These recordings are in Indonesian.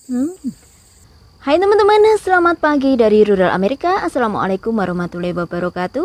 Hmm. Hai teman-teman, selamat pagi dari Rural Amerika. Assalamualaikum warahmatullahi wabarakatuh.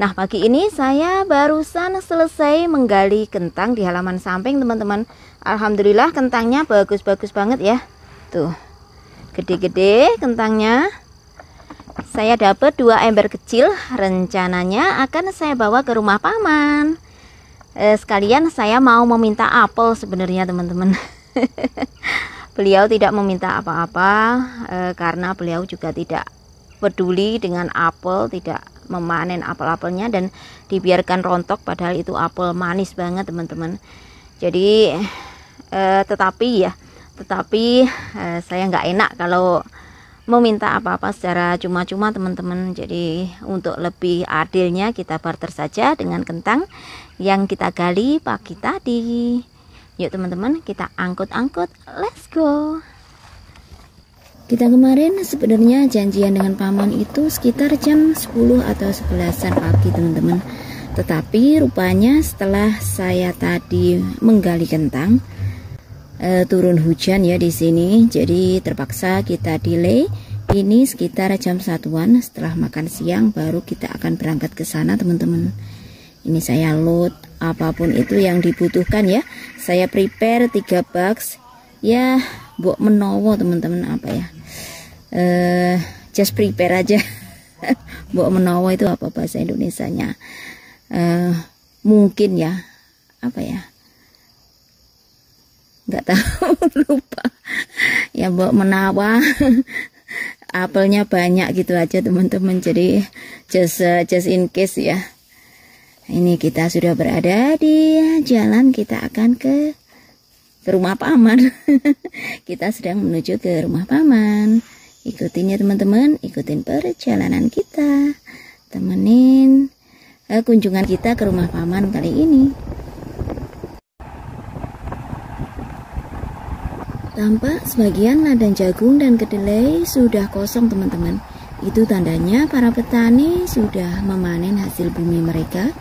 Nah, pagi ini saya barusan selesai menggali kentang di halaman samping, teman-teman. Alhamdulillah kentangnya bagus-bagus banget ya. Tuh, gede-gede kentangnya. Saya dapat 2 ember kecil. Rencananya akan saya bawa ke rumah paman. Sekalian saya mau meminta apel sebenarnya, teman-teman. Beliau tidak meminta apa-apa karena beliau juga tidak peduli dengan apel, tidak memanen apel-apelnya dan dibiarkan rontok, padahal itu apel manis banget, teman-teman. Jadi tetapi saya nggak enak kalau meminta apa-apa secara cuma-cuma, teman-teman. Jadi untuk lebih adilnya kita barter saja dengan kentang yang kita gali pagi tadi. Yuk teman-teman, kita angkut-angkut, let's go. Kita kemarin sebenarnya janjian dengan paman itu sekitar jam 10 atau 11-an pagi, teman-teman. Tetapi rupanya setelah saya tadi menggali kentang, turun hujan ya di sini, jadi terpaksa kita delay. Ini sekitar jam 1-an setelah makan siang baru kita akan berangkat ke sana, teman-teman. Ini saya load apapun itu yang dibutuhkan ya. Saya prepare 3 box ya, buat menowo teman-teman, apa ya, just prepare aja. Buat menowo itu apa bahasa Indonesianya? Mungkin ya, apa ya, nggak tahu, lupa ya. Buat menawa apelnya banyak gitu aja teman-teman, jadi just in case ya. Ini kita sudah berada di jalan, kita akan ke rumah paman. Kita sedang menuju ke rumah paman. Ikutin ya teman-teman, ikutin perjalanan kita, temenin kunjungan kita ke rumah paman kali ini. Tampak sebagian ladang jagung dan kedelai sudah kosong, teman-teman. Itu tandanya para petani sudah memanen hasil bumi mereka.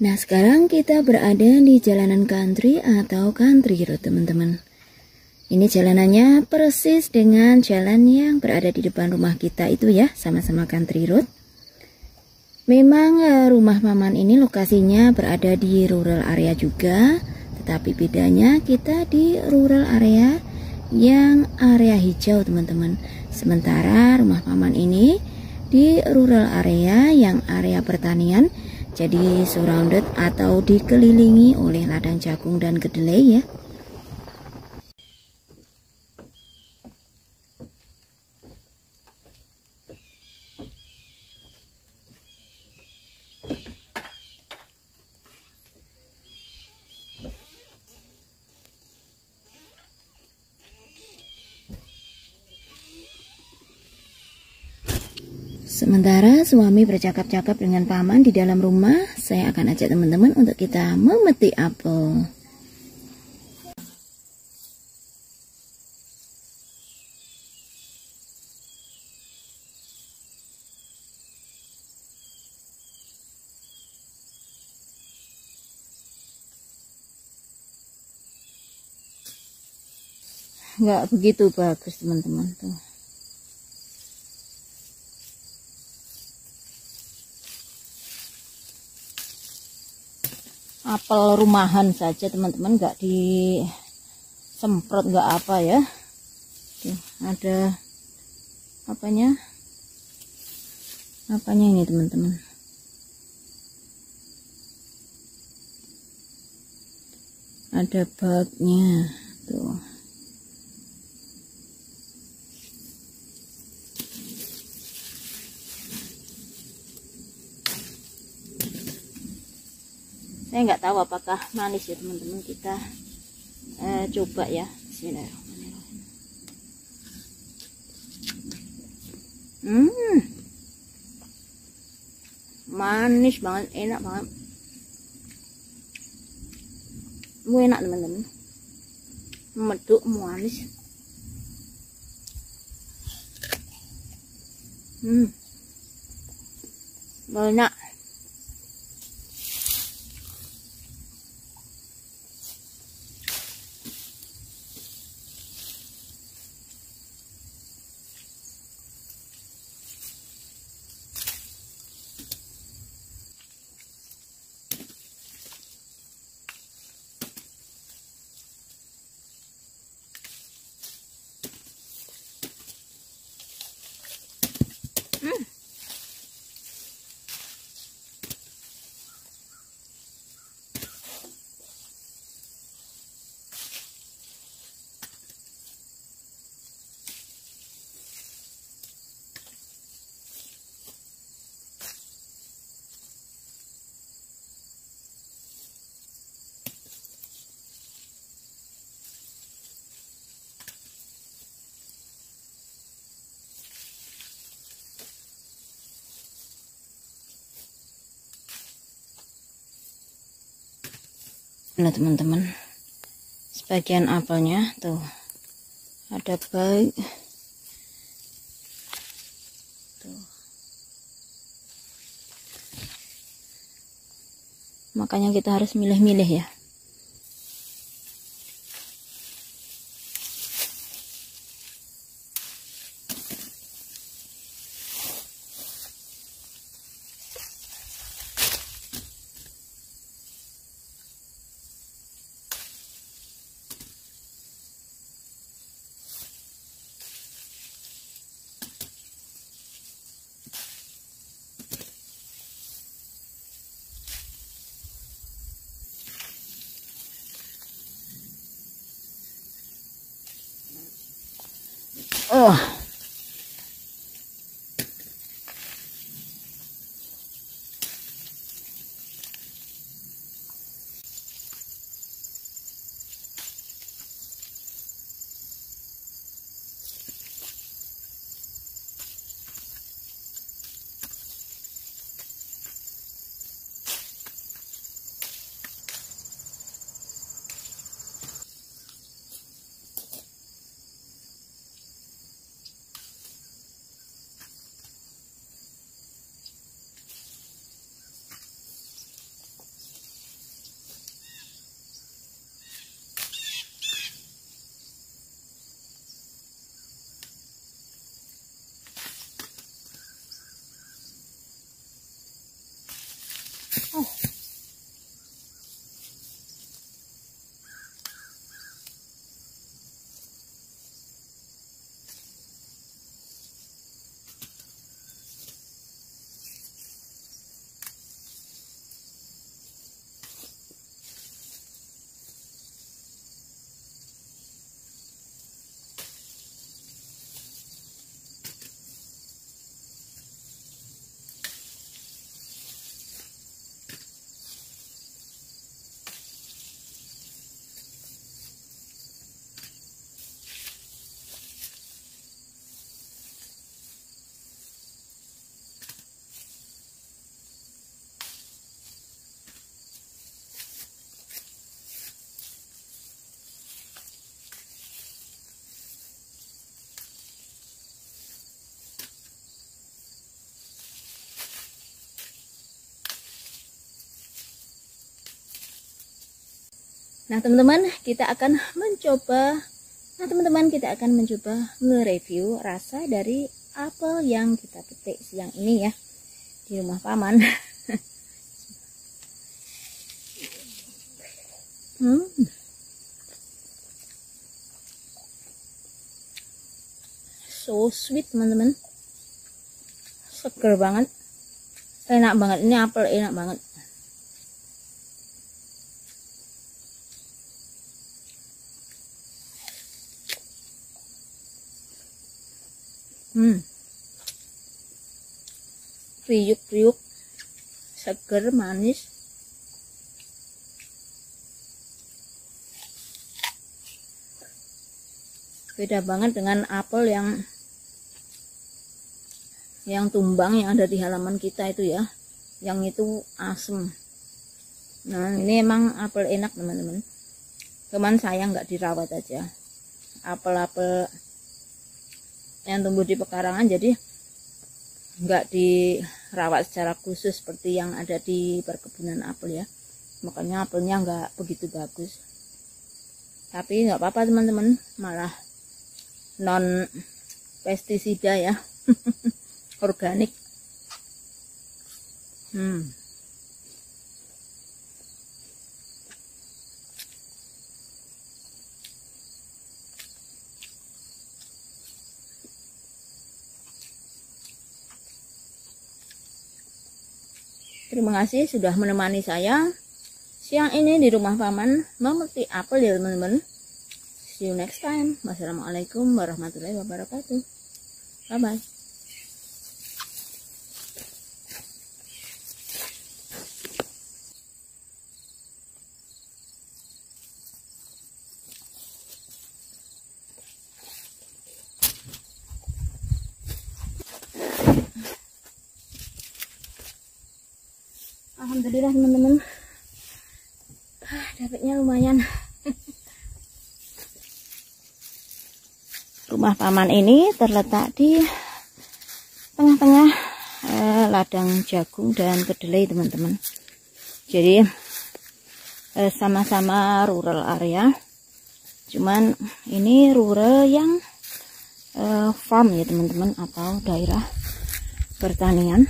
Nah, sekarang kita berada di jalanan country atau country road, teman-teman. Ini jalanannya persis dengan jalan yang berada di depan rumah kita itu ya, sama-sama country road. Memang rumah paman ini lokasinya berada di rural area juga, tetapi bedanya kita di rural area yang area hijau, teman-teman. Sementara rumah paman ini di rural area yang area pertanian, jadi surrounded atau dikelilingi oleh ladang jagung dan kedelai ya. Sementara suami bercakap-cakap dengan paman di dalam rumah, saya akan ajak teman-teman untuk kita memetik apel. Nggak begitu bagus, teman-teman, tuh. Apel rumahan saja, teman-teman, nggak disemprot, nggak apa ya. Tuh, ada apanya ini, teman-teman. Ada bagnya tuh. Saya nggak tahu apakah manis ya, teman-teman. Kita coba ya. Bismillahirrahmanirrahim. Manis banget, enak banget. Enak, teman-teman. Meduk, manis. Banyak. Nah teman-teman, sebagian apelnya tuh ada baik tuh, makanya kita harus milih-milih ya. Oh, nah teman-teman, kita akan mencoba nge-review rasa dari apel yang kita petik siang ini ya di rumah paman. So sweet teman-teman, seger banget, enak banget, ini apel enak banget. Kriuk-kriuk, seger, manis. Beda banget dengan apel yang tumbang yang ada di halaman kita itu ya, yang itu asem. Nah ini emang apel enak teman-teman, cuman sayang nggak dirawat aja. Apel-apel yang tumbuh di pekarangan jadi nggak dirawat secara khusus seperti yang ada di perkebunan apel ya, makanya apelnya nggak begitu bagus. Tapi nggak apa-apa teman-teman, malah non pestisida ya. Organik. Terima kasih sudah menemani saya siang ini di rumah paman memetik apel ya teman-teman. See you next time. Wassalamualaikum warahmatullahi wabarakatuh. Bye bye. Alhamdulillah teman-teman, dapatnya lumayan. Rumah paman ini terletak di tengah-tengah ladang jagung dan kedelai teman-teman. Jadi sama-sama rural area, cuman ini rural yang farm ya teman-teman, atau daerah pertanian.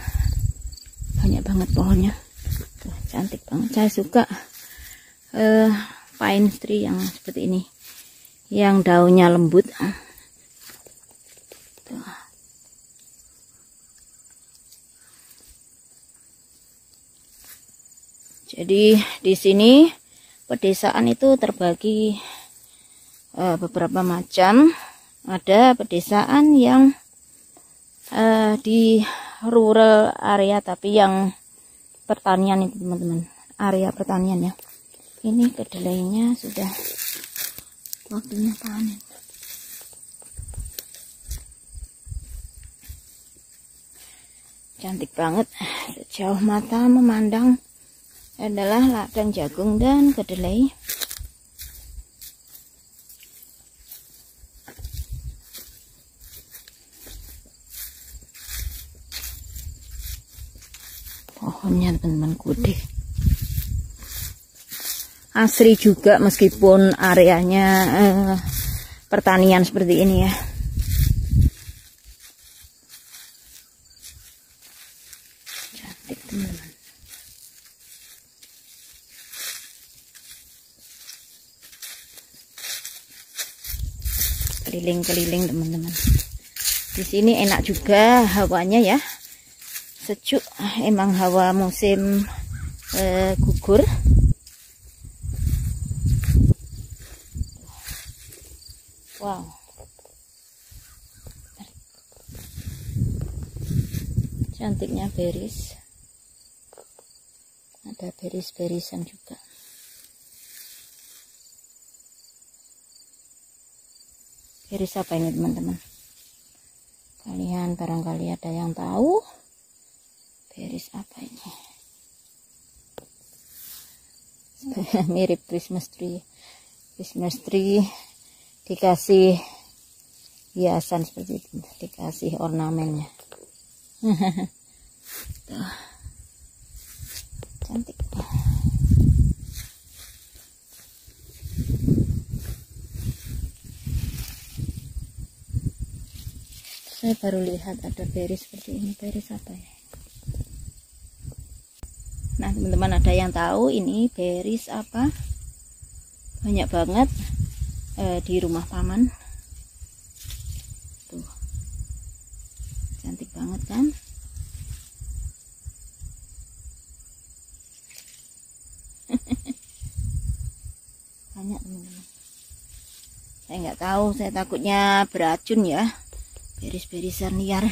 Banyak banget pohonnya. Cantik banget, saya suka pine tree yang seperti ini, yang daunnya lembut. Tuh. Jadi di sini pedesaan itu terbagi beberapa macam. Ada pedesaan yang di rural area tapi yang pertanian itu teman-teman, area pertanian ya. Ini kedelainya sudah waktunya panen. Cantik banget, sejauh mata memandang adalah ladang jagung dan kedelai. Pohonnya teman-teman gede, asri juga meskipun areanya pertanian seperti ini ya. Cantik teman-teman. Keliling-keliling teman-teman. Di sini enak juga hawanya ya. Sejuk, emang hawa musim gugur. Wow, cantiknya beris, ada beris-berisan juga. Beris apa ini teman-teman? Kalian barangkali ada yang tahu? Beris apa ini? Mirip Christmas tree. Christmas tree dikasih hiasan seperti itu, dikasih ornamennya. Tuh. Cantik. Saya baru lihat ada beris seperti ini. Beris apa ya? Nah teman-teman, ada yang tahu ini beris apa? Banyak banget di rumah paman. Tuh, cantik banget kan? Banyak teman-teman. Saya nggak tahu, saya takutnya beracun ya, beris-berisan liar.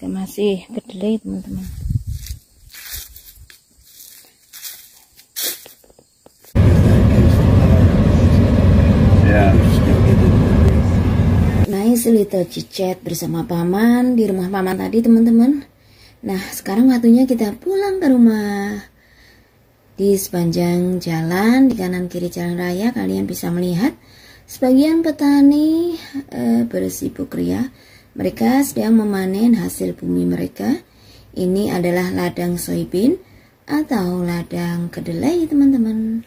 Masih kedelai teman-teman. Nice This little chit-chat bersama paman di rumah paman tadi, teman-teman. Nah, sekarang waktunya kita pulang ke rumah. Di sepanjang jalan, di kanan kiri jalan raya, kalian bisa melihat sebagian petani bersibuk ria. Mereka sedang memanen hasil bumi mereka. Ini adalah ladang soybean atau ladang kedelai, teman-teman.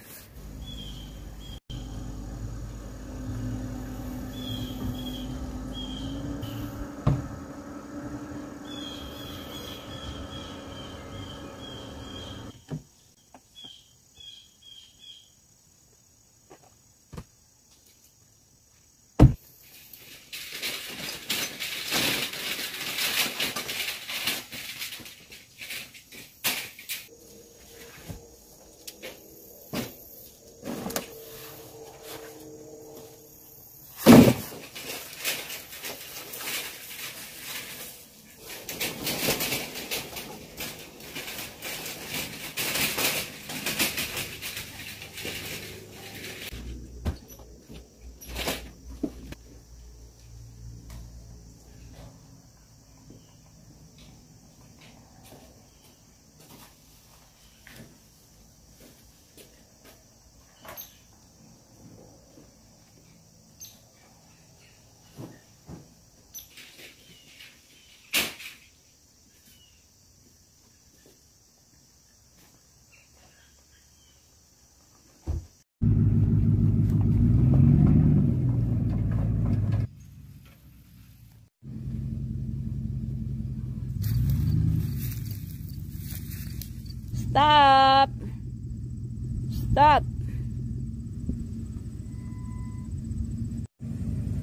Stop. Stop.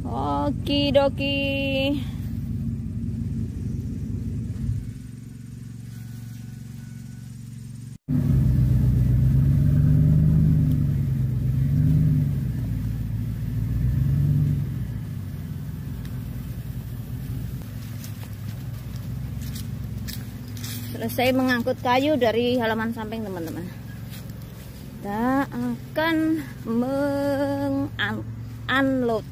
Okidoki. Selesai mengangkut kayu dari halaman samping, teman-teman. Kita akan unload.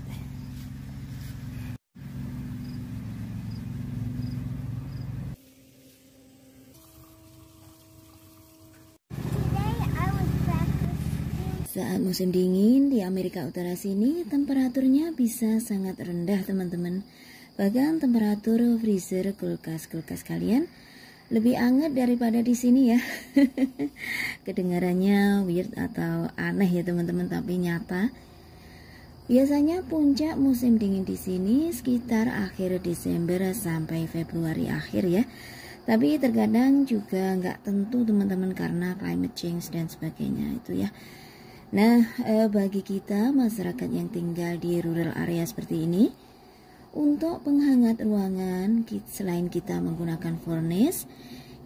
Saat musim dingin di Amerika Utara sini, temperaturnya bisa sangat rendah, teman-teman. Bahkan temperatur freezer kulkas kalian lebih hangat daripada di sini ya. Kedengarannya weird atau aneh ya, teman-teman, tapi nyata. Biasanya puncak musim dingin di sini sekitar akhir Desember sampai Februari akhir ya. Tapi terkadang juga nggak tentu, teman-teman, karena climate change dan sebagainya itu ya. Nah, bagi kita masyarakat yang tinggal di rural area seperti ini, untuk penghangat ruangan, selain kita menggunakan furnace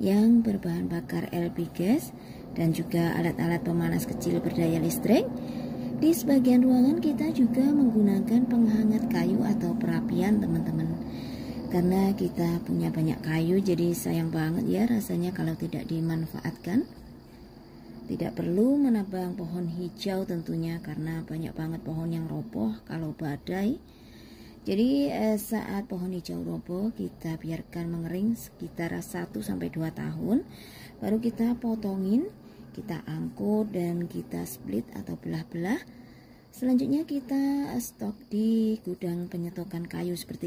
yang berbahan bakar LP gas dan juga alat-alat pemanas kecil berdaya listrik, di sebagian ruangan kita juga menggunakan penghangat kayu atau perapian, teman-teman. Karena kita punya banyak kayu, jadi sayang banget ya rasanya kalau tidak dimanfaatkan. Tidak perlu menebang pohon hijau tentunya, karena banyak banget pohon yang roboh kalau badai. Jadi saat pohon hijau roboh, kita biarkan mengering sekitar 1-2 tahun, baru kita potongin, kita angkut dan kita split atau belah-belah. Selanjutnya kita stok di gudang penyetokan kayu seperti